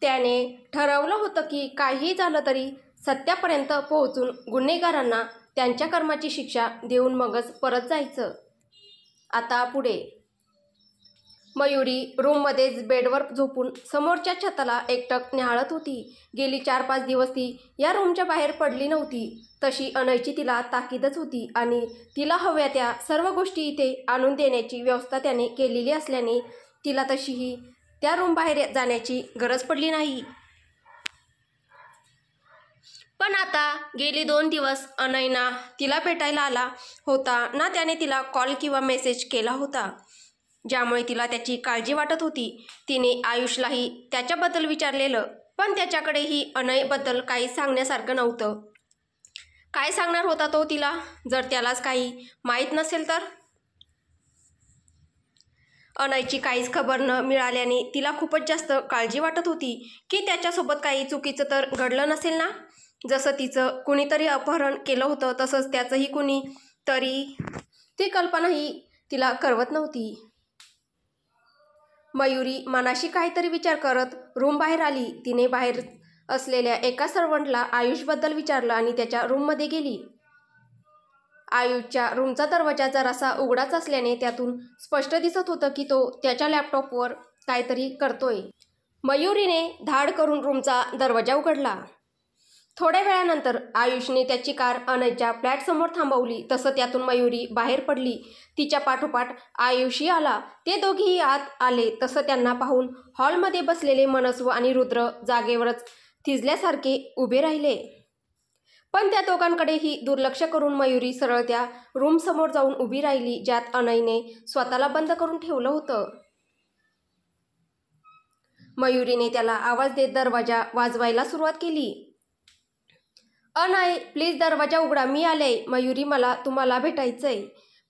त्याने ठरवलं होतं की काहीही झालं तरी सत्यापर्यंत पोहोचून गुन्हेगारांना त्यांच्या कर्माची शिक्षा देऊन मगच परत जायचं. आता पुढे मयुरी रूममध्येच बेडवर झोपून समोरच्या छताला एकटक न्याहाळत होती. गेली 4-5 दिवस ती या रूमच्या बाहेर पडली नव्हती. तशी अनयची तिला ताकीदच होती आणि तिला हव्या त्या सर्व गोष्टी इथे आणून देण्याची व्यवस्था त्याने केलेली असल्याने तिला तशीही त्या रूम बाहेर जाण्याची गरज पडली नाही. पण आता गेली 2 दिवस अनय ना तिला भेटायला आला होता ना त्याने तिला कॉल किंवा मेसेज केला होता, ज्यामुळे तिला त्याची काळजी वाटत होती. तिने आयुषलाही त्याच्याबद्दल विचारलेलं, पण त्याच्याकडेही अनयबद्दल काही सांगण्यासारखं नव्हतं. काय सांगणार होता तो तिला, जर त्यालाच काही माहीत नसेल तर? अनयची काहीच खबर न मिळाल्याने तिला खूपच जास्त काळजी वाटत होती की त्याच्यासोबत काही चुकीचं तर घडलं नसेल ना. जसं तिचं कुणीतरी अपहरण केलं होतं तसंच त्याचंही कुणी तरी, ती कल्पनाही तिला करवत नव्हती. मयुरी मनाशी काहीतरी विचार करत रूम बाहेर आली. तिने बाहेर असलेल्या एका सर्वंटला आयुषबद्दल विचारलं आणि त्याच्या रूममध्ये गेली. आयुषच्या रूमचा दरवाजा जरासा उघडाच असल्याने त्यातून स्पष्ट दिसत होतं की तो त्याच्या लॅपटॉपवर काहीतरी करतोय. मयुरीने धाड करून रूमचा दरवाजा उघडला. थोड्या वेळानंतर आयुषने त्याची कार अनयच्या फ्लॅटसमोर थांबवली. तसं त्यातून मयुरी बाहेर पडली. तिच्या पाठोपाठ आयुषही आला. ते दोघेही आत आले तसं त्यांना पाहून हॉलमध्ये बसलेले मनस्व आणि रुद्र जागेवरच थिजल्यासारखे उभे राहिले. पण त्या दोघांकडेही दुर्लक्ष करून मयुरी सरळ त्या रूमसमोर जाऊन उभी राहिली ज्यात अनयने स्वतःला बंद करून ठेवलं होतं. मयुरीने त्याला आवाज देत दरवाजा वाजवायला सुरुवात केली. अनय, प्लीज दरवाजा उघडा, मी आले. मयुरी, मला तुम्हाला भेटायचंय.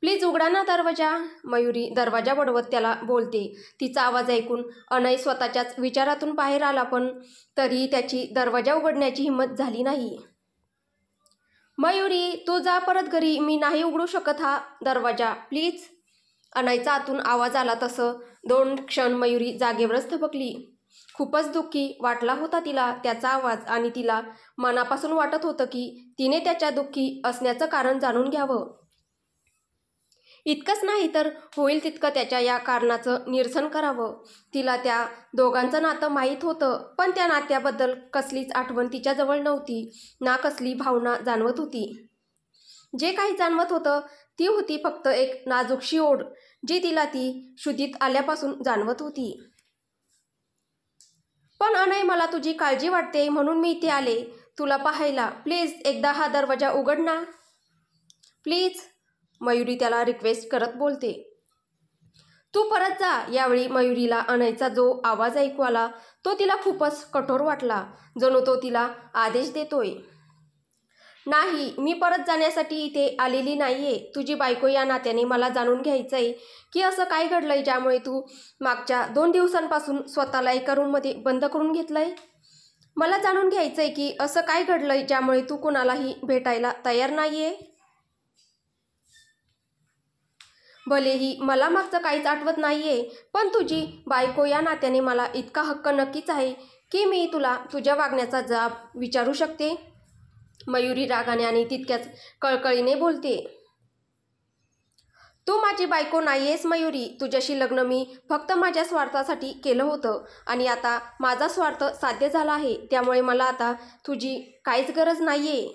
प्लीज उघडा ना दरवाजा. मयुरी दरवाजा वळवत त्याला बोलते. तिचा आवाज ऐकून अनय स्वतःच्याच विचारातून बाहेर आला, पण तरीही त्याची दरवाजा उघडण्याची हिंमत झाली नाही. मयुरी, तू जा परत घरी, मी नाही उघडू शकत हा दरवाजा, प्लीज. अनयचा आतून आवाज आला. तसं 2 क्षण मयुरी जागेवरच थबकली. खूपच दुःखी वाटला होता तिला त्याचा आवाज आणि तिला मनापासून वाटत होतं की तिने त्याच्या दुःखी असण्याचं कारण जाणून घ्यावं. इतकंच नाही तर होईल तितकं त्याच्या या कारणाचं निरसन करावं. तिला त्या दोघांचं नातं माहीत होतं, पण त्या नात्याबद्दल कसलीच आठवण तिच्याजवळ नव्हती ना कसली भावना जाणवत होती. जे काही जाणवत होतं ती होती फक्त एक नाजूकशी ओढ, जी तिला ती शुद्धीत आल्यापासून जाणवत होती. पण अनय, मला तुझी काळजी वाटते म्हणून मी इथे आले तुला पाहायला. प्लीज एकदा हा दरवाजा उघड ना, प्लीज. मयुरी त्याला रिक्वेस्ट करत बोलते. तू परत जा. यावेळी मयुरीला अनयचा जो आवाज ऐकू आला तो तिला खूपच कठोर वाटला, जणू तो तिला आदेश देतोय. नाही, मी परत जाण्यासाठी इथे आलेली नाहीये. तुझी बायको या नात्याने मला जाणून घ्यायचंय की असं काय घडलंय ज्यामुळे तू मागच्या 2 दिवसांपासून स्वतःला एका रूममध्ये बंद करून घेतलंय. मला जाणून घ्यायचंय की असं काय घडलंय ज्यामुळे तू कुणालाही भेटायला तयार नाहीये. भलेही मला मागचं काहीच आठवत नाहीये, पण तुझी बायको या नात्याने मला इतका हक्क नक्कीच आहे की मी तुला तुझ्या वागण्याचा जाब विचारू शकते. मयुरी रागाने आणि तितक्याच कळकळीने बोलते. तू माझी बायको नाहीयेस मयुरी. तुझ्याशी लग्न मी फक्त माझ्या स्वार्थासाठी केलं होतं आणि आता माझा स्वार्थ साध्य झाला आहे, त्यामुळे मला आता तुझी काहीच गरज नाहीये.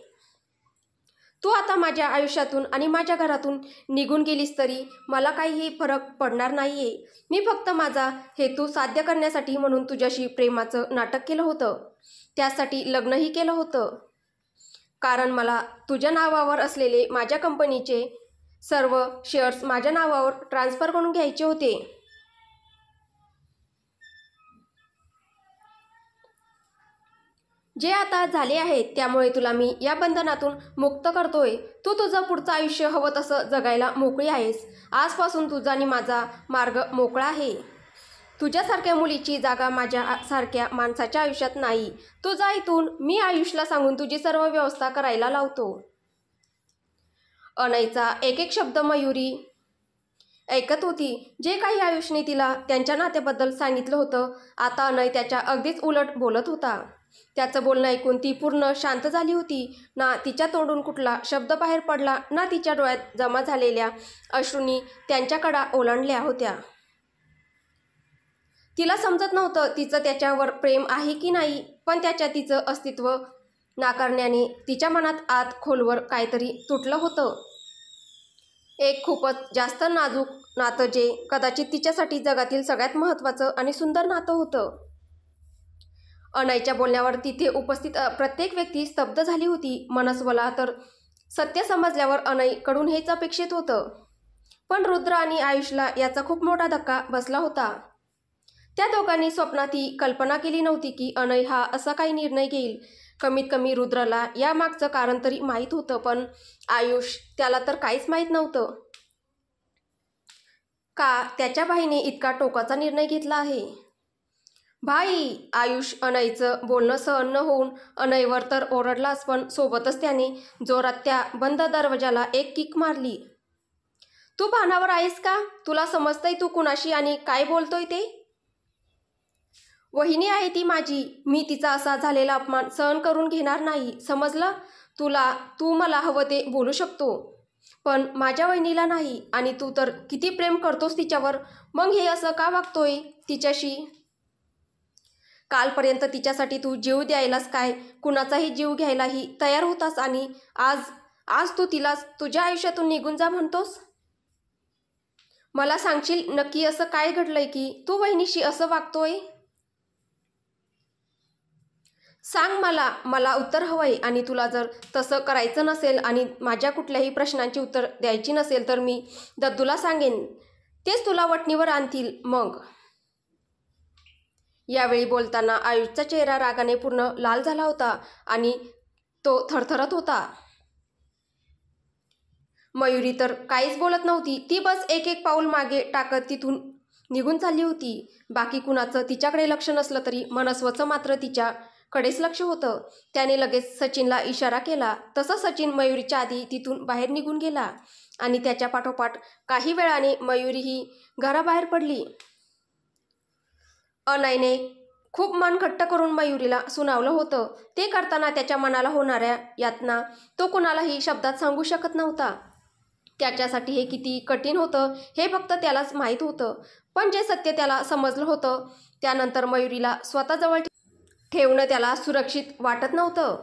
तू आता माझ्या आयुष्यातून आणि माझ्या घरातून निघून गेलीस तरी मला काहीही फरक पडणार नाहीये. मी फक्त माझा हेतू साध्य करण्यासाठी म्हणून तुझ्याशी प्रेमाचं नाटक केलं होतं, त्यासाठी लग्नही केलं होतं, कारण मला तुझ्या नावावर असलेले माझ्या कंपनीचे सर्व शेअर्स माझ्या नावावर ट्रान्स्फर करून घ्यायचे होते. जे आता झाले आहेत त्यामुळे तुला मी या बंधनातून मुक्त करतोय. तू तुझं पुढचं आयुष्य हवं तसं जगायला मोकळी आहेस. आजपासून तुझा आणि माझा मार्ग मोकळा आहे. तुझ्यासारख्या मुलीची जागा माझ्यासारख्या माणसाच्या आयुष्यात नाही. तू जा इथून. मी आयुषला सांगून तुझी सर्व व्यवस्था करायला लावतो. अनयचा एक एक शब्द मयुरी ऐकत होती जे काही आयुषने तिला त्यांच्या नात्याबद्दल सांगितलं होतं. आता अनय त्याच्या अगदीच उलट बोलत होता. त्याचं बोलणं ऐकून ती पूर्ण शांत झाली होती. ना तिच्या तोंडून कुठला शब्द बाहेर पडला, ना तिच्या डोळ्यात जमा झालेल्या अश्रूंनी त्यांच्याकडे ओलांडल्या होत्या. तिला समजत नव्हतं तिचं त्याच्यावर प्रेम आहे की नाही, पण तिचं अस्तित्व नाकारण्याने तिच्या मनात आत खोलवर काहीतरी तुटलं होतं. एक खूपच जास्त नाजूक नातं, जे कदाचित तिच्यासाठी जगातील सगळ्यात महत्त्वाचं आणि सुंदर नातं होतं. अनयच्या बोलण्यावर तिथे उपस्थित प्रत्येक व्यक्ती स्तब्ध झाली होती. मनस्वला तर सत्य समजल्यावर अनयकडून हेच अपेक्षित होतं. पण रुद्र आणि आयुषला याचा खूप मोठा धक्का बसला होता. त्या दोघांनी स्वप्नात ही कल्पना केली नव्हती की अनय हा असा काही निर्णय घेईल. कमीत कमी रुद्रला या मागचं कारण तरी माहीत होतं, पण आयुष त्याला तर काहीच माहीत नव्हतं. का त्याच्या भाईने इतका टोकाचा निर्णय घेतला आहे? भाई! आयुष अनयचं बोलणं सहन न होऊन अनयवर तर ओरडलाच, पण सोबतच त्याने जोरात त्या बंद दरवाजाला एक किक मारली. तू भानावर आहेस का? तुला समजतंय तू कुणाशी आणि काय बोलतोय ते? वहिनी आहे ती माझी. मी तिचा असा झालेला अपमान सहन करून घेणार नाही, समजलं तुला? तू मला हवं ते बोलू शकतो, पण माझ्या वहिनीला नाही. आणि तू तर किती प्रेम करतोस तिच्यावर, मग हे असं का वागतोय तिच्याशी? कालपर्यंत तिच्यासाठी तू जीव द्यायलास, काय कुणाचाही जीव घ्यायलाही तयार होतास, आणि आज तू तिला तुझ्या आयुष्यातून निघून जा म्हणतोस? मला सांगशील नक्की असं काय घडलंय की तू वहिनीशी असं वागतोय? सांग मला उत्तर हवंय. आणि तुला जर तसं करायचं नसेल आणि माझ्या कुठल्याही प्रश्नांची उत्तर द्यायची नसेल तर मी दद्दूला सांगेन, तेच तुला वठणीवर आणतील मग. यावेळी बोलताना आयुषचा चेहरा रागाने पूर्ण लाल झाला होता आणि तो थरथरत होता. मयुरी तर काहीच बोलत नव्हती. ती बस एक एक पाऊल मागे टाकत तिथून निघून चालली होती. बाकी कुणाचं तिच्याकडे लक्ष नसलं तरी मनस्वचं मात्र तिच्याकडेच लक्ष होतं. त्याने लगेच सचिनला इशारा केला. तसं सचिन मयुरीच्या आधी तिथून बाहेर निघून गेला आणि त्याच्या पाठोपाठ काही वेळाने मयुरीही घराबाहेर पडली. अनयने खूप मन घट्ट करून मयुरीला सुनावलं होतं. ते करताना त्याच्या मनाला होणाऱ्या यातना तो कुणालाही शब्दात सांगू शकत नव्हता. त्याच्यासाठी हे किती कठीण होतं हे फक्त त्यालाच माहीत होतं. पण जे सत्य त्याला समजलं होतं, त्यानंतर मयुरीला स्वतःजवळ ठेवणं त्याला सुरक्षित वाटत नव्हतं.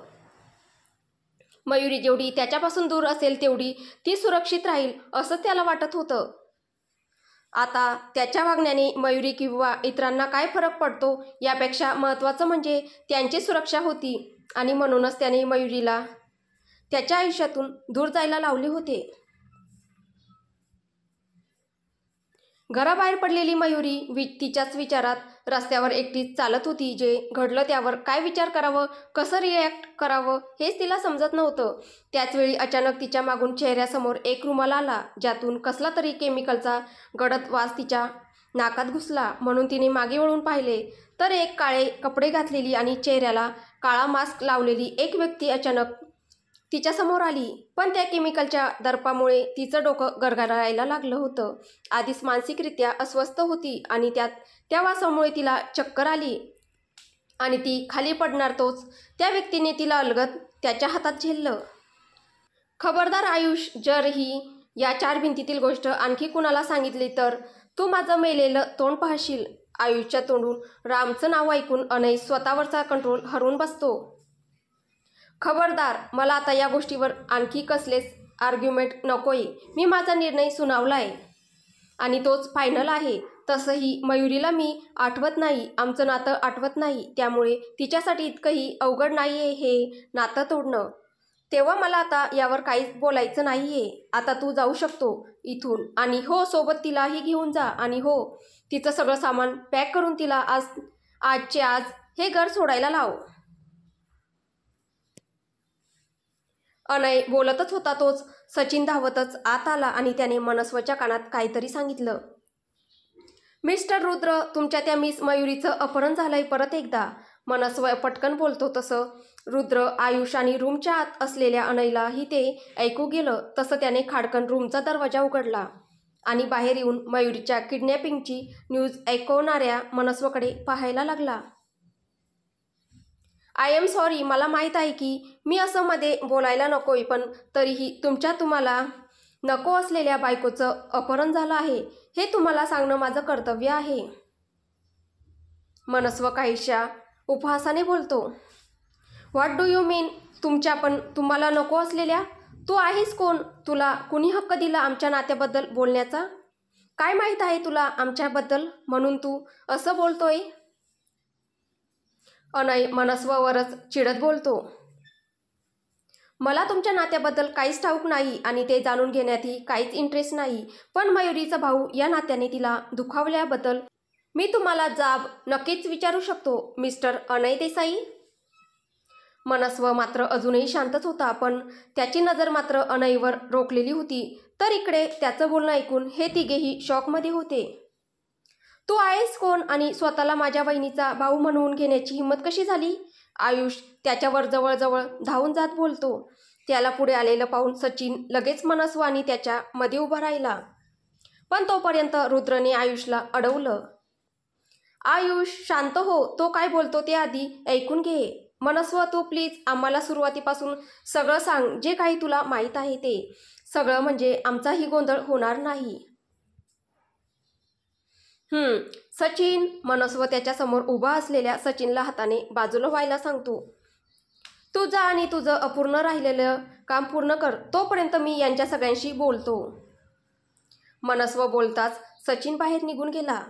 मयुरी जेवढी त्याच्यापासून दूर असेल तेवढी ती सुरक्षित राहील असं त्याला वाटत होतं. आता त्याच्या वागण्याने मयुरी किंवा इतरांना काय फरक पडतो यापेक्षा महत्त्वाचं म्हणजे त्यांची सुरक्षा होती. आणि म्हणूनच त्याने मयुरीला त्याच्या आयुष्यातून दूर जायला लावले होते. घराबाहेर पडलेली मयुरी तिच्याच विचारात रस्त्यावर एकटीच चालत होती. जे घडलं त्यावर काय विचार करावं, कसं रिॲक्ट करावं हेच तिला समजत नव्हतं. त्याचवेळी अचानक तिच्या मागून चेहऱ्यासमोर एक रुमाल आला, ज्यातून कसला तरी केमिकलचा गडद वास तिच्या नाकात घुसला. म्हणून तिने मागे वळून पाहिले तर एक काळे कपडे घातलेली आणि चेहऱ्याला काळा मास्क लावलेली एक व्यक्ती अचानक तिच्यासमोर आली. पण त्या केमिकलच्या दर्पामुळे तिचं डोकं गरगरायला लागलं होतं. आधीच मानसिकरित्या अस्वस्थ होती आणि त्यात त्या वासामुळे तिला चक्कर आली आणि ती खाली पडणार तोच त्या व्यक्तीने तिला अलगद त्याच्या हातात झेललं. खबरदार आयुष, जर ही या 4 भिंतीतील गोष्ट आणखी कुणाला सांगितली तर तू माझं मेलेलं तोंड पाहशील. आयुषच्या तोंडून रामचं नाव ऐकून अनय स्वतःवरचा कंट्रोल हरवून बसतो. खबरदार, मला आता या गोष्टीवर आणखी कसलेच आर्ग्युमेंट नकोय. मी माझा निर्णय सुनावलाय आणि तोच फायनल आहे. तसंही मयुरीला मी आठवत नाही, आमचं नातं आठवत नाही, त्यामुळे तिच्यासाठी इतकंही अवघड नाहीये हे नातं तोडणं. तेव्हा मला आता यावर काहीच बोलायचं नाहीये. आता तू जाऊ शकतो इथून. आणि हो, सोबत तिलाही घेऊन जा. आणि हो, तिचं सगळं सामान पॅक करून तिला आजचे आज हे घर सोडायला लाव. अनय बोलतच होता तोच सचिन धावतच आत आला आणि त्याने मनस्वच्या कानात काहीतरी सांगितलं. मिस्टर रुद्र, तुमच्या त्या मिस मयुरीचं अपहरण झालंय परत एकदा. मनस्व पटकन बोलतो तसं रुद्र, आयुष आणि रूमच्या आत असलेल्या अनयलाही ते ऐकू गेलं. तसं त्याने खाडकन रूमचा दरवाजा उघडला आणि बाहेर येऊन मयुरीच्या किडनॅपिंगची न्यूज ऐकवणाऱ्या मनस्वकडे पाहायला लागला. आय एम सॉरी, मला माहीत आहे की मी असं मध्ये बोलायला नकोय, पण तरीही तुम्हाला नको असलेल्या बायकोचं अपहरण झालं आहे हे तुम्हाला सांगणं माझं कर्तव्य आहे. मनस्व काहीशा उपहासाने बोलतो. व्हॉट डू यू मीन? तुम्हाला नको असलेल्या? तू आहेस कोण? तुला कुणी हक्क दिला आमच्या नात्याबद्दल बोलण्याचा? काय माहीत आहे तुला आमच्याबद्दल म्हणून तू असं बोलतोय? अनय मनस्ववरच चिडत बोलतो. मला तुमच्या नात्याबद्दल काहीच ठाऊक नाही आणि ते जाणून घेण्यातही काहीच इंटरेस्ट नाही, पण मयुरीचा भाऊ या नात्याने तिला दुखावल्याबद्दल मी तुम्हाला जाब नक्कीच विचारू शकतो, मिस्टर अनय देसाई. मनस्व मात्र अजूनही शांतच होता, पण त्याची नजर मात्र अनयवर रोखलेली होती. तर इकडे त्याचं बोलणं ऐकून हे तिघेही शॉकमध्ये होते. तू आहेस कोण आणि स्वतःला माझ्या वहिनीचा भाऊ म्हणवून घेण्याची हिंमत कशी झाली? आयुष त्याच्यावर जवळजवळ धावून जात बोलतो. त्याला पुढे आलेलं पाहून सचिन लगेच मनस्व आणि त्याच्या मध्ये उभा राहिला, पण तोपर्यंत रुद्रने आयुषला अडवलं. आयुष शांत हो, तो काय बोलतो ते आधी ऐकून घे. मनस्व तू प्लीज आम्हाला सुरुवातीपासून सगळं सांग, जे काही तुला माहीत आहे ते सगळं, म्हणजे आमचाही गोंधळ होणार नाही. सचिन. मनस्व त्याच्यासमोर उभा असलेल्या सचिनला हाताने बाजूला व्हायला सांगतो. तू जा आणि तुझं अपूर्ण राहिलेलं काम पूर्ण कर, तोपर्यंत मी यांच्या सगळ्यांशी बोलतो. मनस्व बोलताच सचिन बाहेर निघून गेला.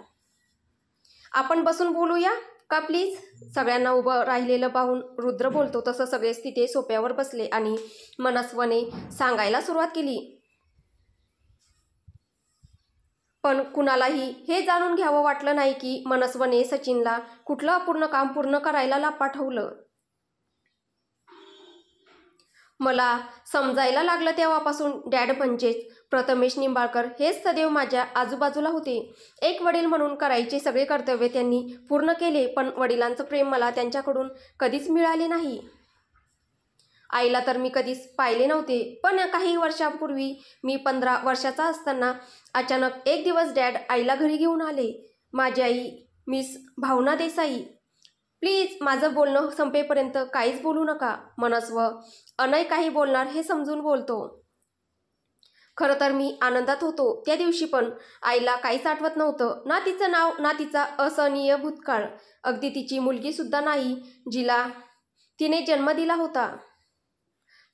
आपण बसून बोलूया का प्लीज? सगळ्यांना उभं राहिलेलं पाहून रुद्र बोलतो. तसं सगळेच तिथे सोप्यावर बसले आणि मनस्वने सांगायला सुरुवात केली. पण कुणालाही हे जाणून घ्यावं वाटलं नाही की मनस्वने सचिनला कुठलं अपूर्ण काम पूर्ण करायला पाठवलं. मला समजायला लागलं तेव्हापासून डॅड म्हणजेच प्रथमेश निंबाळकर हेच सदैव माझ्या आजूबाजूला होते. एक वडील म्हणून करायचे सगळे कर्तव्य त्यांनी पूर्ण केले, पण वडिलांचं प्रेम मला त्यांच्याकडून कधीच मिळाले नाही. आईला तर मी कधीच पाहिले नव्हते, पण काही वर्षांपूर्वी मी 15 वर्षाचा असताना अचानक एक दिवस डॅड आईला घरी घेऊन आले. माझी आई मिस भावना देसाई. प्लीज माझं बोलणं संपेपर्यंत काहीच बोलू नका. मनस्व अनय काही बोलणार हे समजून बोलतो. खरं तर मी आनंदात होतो त्या दिवशी, पण आईला काहीच आठवत नव्हतं, ना तिचं नाव ना तिचा असहनीय भूतकाळ, अगदी तिची मुलगीसुद्धा नाही जिला तिने जन्म दिला होता.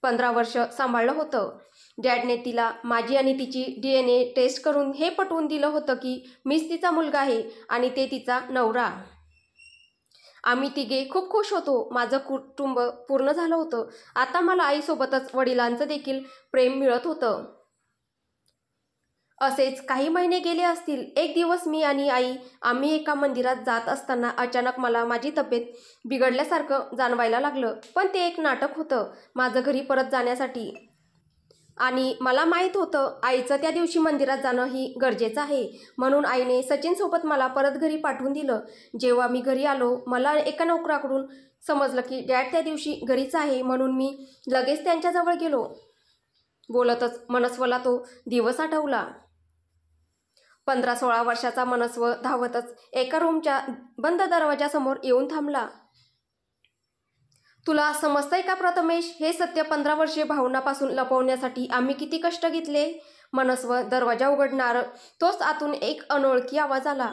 15 वर्ष सांभाळलं होतं. डॅडने तिला माझी आणि तिची DNA टेस्ट करून हे पटवून दिलं होतं की मीच तिचा मुलगा आहे आणि ते तिचा नवरा. आम्ही तिघे खूप खुश होतो. माझं कुटुंब पूर्ण झालं होतं. आता मला आईसोबतच वडिलांचं देखील प्रेम मिळत होतं. असेच काही महिने गेले असतील. एक दिवस मी आणि आई आम्ही एका मंदिरात जात असताना अचानक मला माझी तब्येत बिघडल्यासारखं जाणवायला लागलं, पण ते एक नाटक होतं माझं घरी परत जाण्यासाठी. आणि मला माहीत होतं आईचं त्या दिवशी मंदिरात जाणं ही गरजेचं आहे, म्हणून आईने सचिनसोबत मला परत घरी पाठवून दिलं. जेव्हा मी घरी आलो मला एका नोकराकडून समजलं की डॅड त्या दिवशी घरीच आहे, म्हणून मी लगेच त्यांच्याजवळ गेलो. बोलतच मनस्वला तो दिवस आठवला. 15-16 वर्षाचा मनस्व धावतच एका रूमच्या बंद दरवाजासमोर येऊन थांबला. तुला समजतंय का प्रथमेश, हे सत्य 15 वर्षे भावनापासून लपवण्यासाठी आम्ही किती कष्ट घेतले? मनस्व दरवाजा उघडणार तोच आतून एक अनोळखी आवाज आला.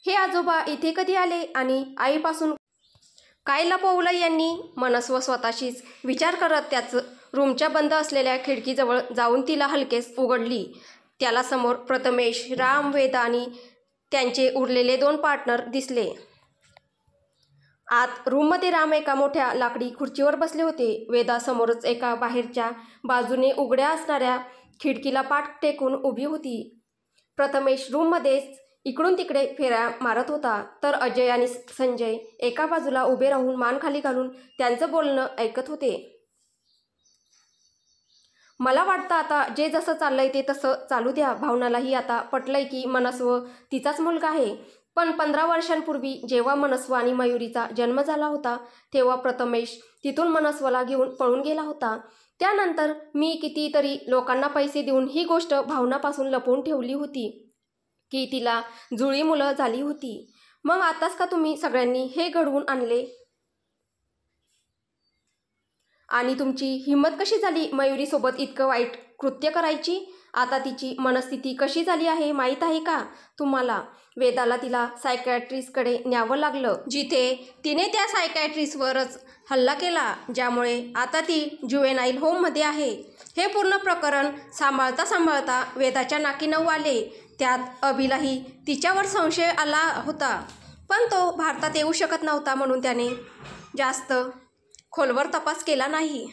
हे आजोबा इथे कधी आले आणि आईपासून काय लपवलं यांनी? मनस्व स्वतःशीच विचार करत त्याच रूमच्या बंद असलेल्या खिडकीजवळ जाऊन तिला हलकेच उघडली. त्याला समोर प्रथमेश, राम, वेदा आणि त्यांचे उरलेले 2 पार्टनर दिसले. आत रूममध्ये राम एका मोठ्या लाकडी खुर्चीवर बसले होते. वेदा समोरच एका बाहेरच्या बाजूने उघड्या असणाऱ्या खिडकीला पाठ टेकून उभी होती. प्रथमेश रूममध्येच इकडून तिकडे फेऱ्या मारत होता, तर अजय आणि संजय एका बाजूला उभे राहून मान खाली घालून त्यांचं बोलणं ऐकत होते. मला वाटतं आता जे जसं चाललंय ते तसं चालू द्या. भावनालाही आता पटलंय की मनस्व तिचाच मुलगा आहे. पण 15 वर्षांपूर्वी जेव्हा मनस्व आणि मयुरीचा जन्म झाला होता तेव्हा प्रथमेश तिथून मनस्वला घेऊन पळून गेला होता. त्यानंतर मी कितीतरी लोकांना पैसे देऊन ही गोष्ट भावनापासून लपवून ठेवली होती की तिला जुळी मुलं झाली होती. मग आताच का तुम्ही सगळ्यांनी हे घडवून आणले? आणि तुमची हिंमत कशी झाली मयुरीसोबत इतकं वाईट कृत्य करायची? आता तिची मनस्थिती कशी झाली आहे माहीत आहे का तुम्हाला? वेदाला तिला सायकॅट्रिस्टकडे न्यावं लागलं, जिथे तिने त्या सायकॅट्रिस्टवरच हल्ला केला, ज्यामुळे आता ती ज्युवेनाईल होममध्ये आहे. हे पूर्ण प्रकरण सांभाळता सांभाळता वेदाच्या नाकी नऊ आले. त्यात अभिलाही तिच्यावर संशय आला होता, पण तो भारतात येऊ शकत नव्हता म्हणून त्याने जास्त खोलवर तपास केला नाही.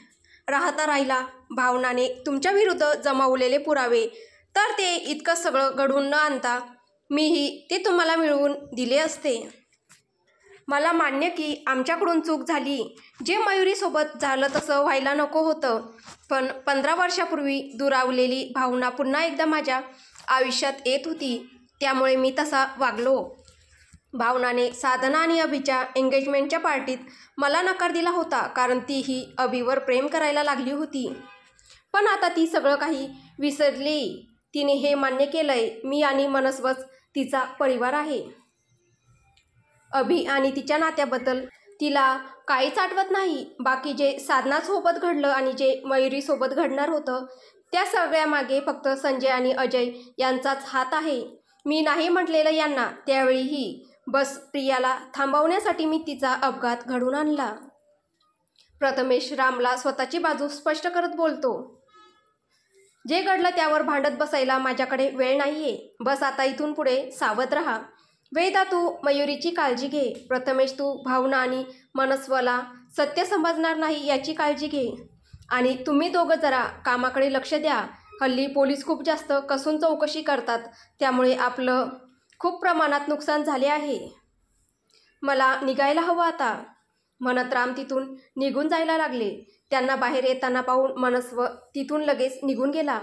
राहिला भावनाने तुमच्या विरुद्ध जमवलेले पुरावे, तर ते इतकं सगळं घडवून न आणता मीही ते तुम्हाला मिळवून दिले असते. मला मान्य की आमच्याकडून चूक झाली. जे मयुरीसोबत झालं तसं व्हायला नको होतं, पण 15 वर्षापूर्वी दुरावलेली भावना पुन्हा एकदा माझ्या आयुष्यात येत होती, त्यामुळे मी तसा वागलो. भावनाने साधना आणि अभिच्या एंगेजमेंटच्या पार्टीत मला नकार दिला होता, कारण तीही अभिवर प्रेम करायला लागली होती. पण आता ती सगळं काही विसरली. तिने हे मान्य केलंय, मी आणि मनस्वच तिचा परिवार आहे. अभि आणि तिच्या नात्याबद्दल तिला काहीच आठवत नाही. बाकी जे साधनासोबत घडलं आणि जे मयुरीसोबत घडणार होतं, त्या सगळ्यामागे फक्त संजय आणि अजय यांचाच हात आहे. मी नाही म्हटलेलं यांना. त्यावेळीही बस प्रियाला थांबवण्यासाठी मी तिचा अपघात घडवून आणला. प्रथमेश रामला स्वतःची बाजू स्पष्ट करत बोलतो, जे घडलं त्यावर भांडत बसायला माझ्याकडे वेळ नाहीये. बस आता इथून पुढे सावध राहा. वेदा, तू मयुरीची काळजी घे. प्रथमेश, तू भावना आणि मनस्वला सत्य समजणार नाही याची काळजी घे. आणि तुम्ही दोघं जरा कामाकडे लक्ष द्या. हल्ली पोलीस खूप जास्त कसून चौकशी करतात, त्यामुळे आपलं खूप प्रमाणात नुकसान झाले आहे. मला निघायला हवं आता, म्हणत राम तिथून निघून जायला लागले. त्यांना बाहेर येताना पाहून मनस्व तिथून लगेच निघून गेला.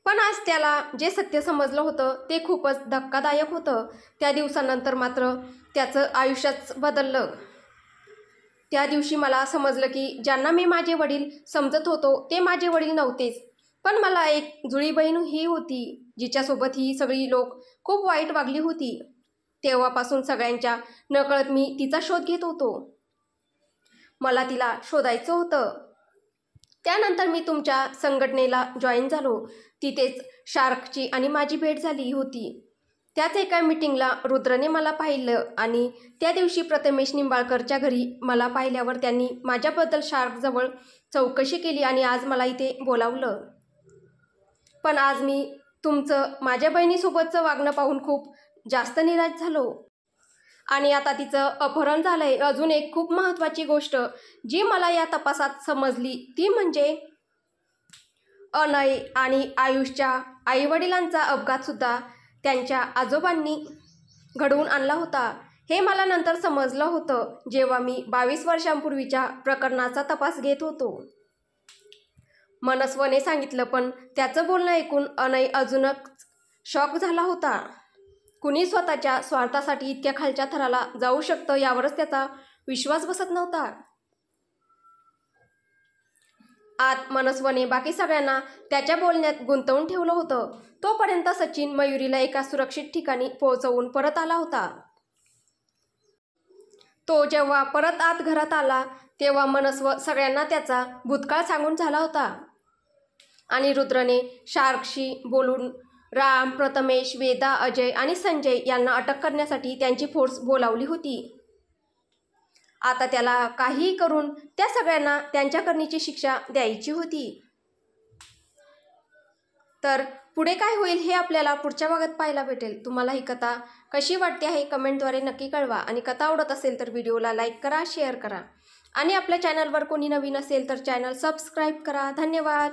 पण आज त्याला जे सत्य समजलं होतं ते खूपच धक्कादायक होतं. त्या दिवसानंतर मात्र त्याचं आयुष्यच बदललं. त्या दिवशी मला समजलं की ज्यांना मी माझे वडील समजत होतो ते माझे वडील नव्हतेच. पण मला एक जुळी बहीण ही होती, जिच्यासोबत ही सगळी लोक खूप वाईट वागली होती. तेव्हापासून सगळ्यांच्या नकळत मी तिचा शोध घेत होतो. मला तिला शोधायचं होतं. त्यानंतर मी तुमच्या संघटनेला जॉईन झालो. तिथेच शार्कची आणि माझी भेट झाली होती. त्याच एका मीटिंगला रुद्रने मला पाहिलं आणि त्या दिवशी प्रथमेश निंबाळकरच्या घरी मला पाहिल्यावर त्यांनी माझ्याबद्दल शार्कजवळ चौकशी केली आणि आज मला इथे बोलावलं. पण आज मी तुमचं माझ्या बहिणीसोबतचं वागणं पाहून खूप जास्त निराश झालो. आणि आता तिचं अपहरण झालंय. अजून एक खूप महत्त्वाची गोष्ट जी मला या तपासात समजली ती म्हणजे अनय आणि आयुषच्या आईवडिलांचा अपघातसुद्धा त्यांच्या आजोबांनी घडवून आणला होता. हे मला नंतर समजलं होतं, जेव्हा मी 22 वर्षांपूर्वीच्या प्रकरणाचा तपास घेत होतो. मनस्वने सांगितलं, पण त्याचं बोलणं ऐकून अनय अजूनच शॉक झाला होता. कुणी स्वतःच्या स्वार्थासाठी इतक्या खालच्या थराला जाऊ शकतं यावरच त्याचा विश्वास बसत नव्हता. आत मनस्वने बाकी सगळ्यांना त्याच्या बोलण्यात गुंतवून ठेवलं होतं. तोपर्यंत सचिन मयुरीला एका सुरक्षित ठिकाणी पोहोचवून परत आला होता. तो जेव्हा परत आत घरात आला तेव्हा मनस्व सगळ्यांना त्याचा भूतकाळ सांगून झाला होता. आणि रुद्रने शार्कशी बोलून राम, प्रथमेश, वेदा, अजय आणि संजय यांना अटक करण्यासाठी त्यांची फोर्स बोलावली होती. आता त्याला काहीही करून त्या सगळ्यांना त्यांच्या करणीची शिक्षा द्यायची होती. तर पुढे काय होईल हे आपल्याला पुढच्या भागात पाहायला भेटेल. तुम्हाला ही कथा कशी वाटते आहे कमेंटद्वारे नक्की कळवा. आणि कथा आवडत असेल तर व्हिडिओला लाईक करा, शेअर करा. आणि आपल्या चॅनलवर कोणी नवीन असेल तर चॅनल सबस्क्राईब करा. धन्यवाद.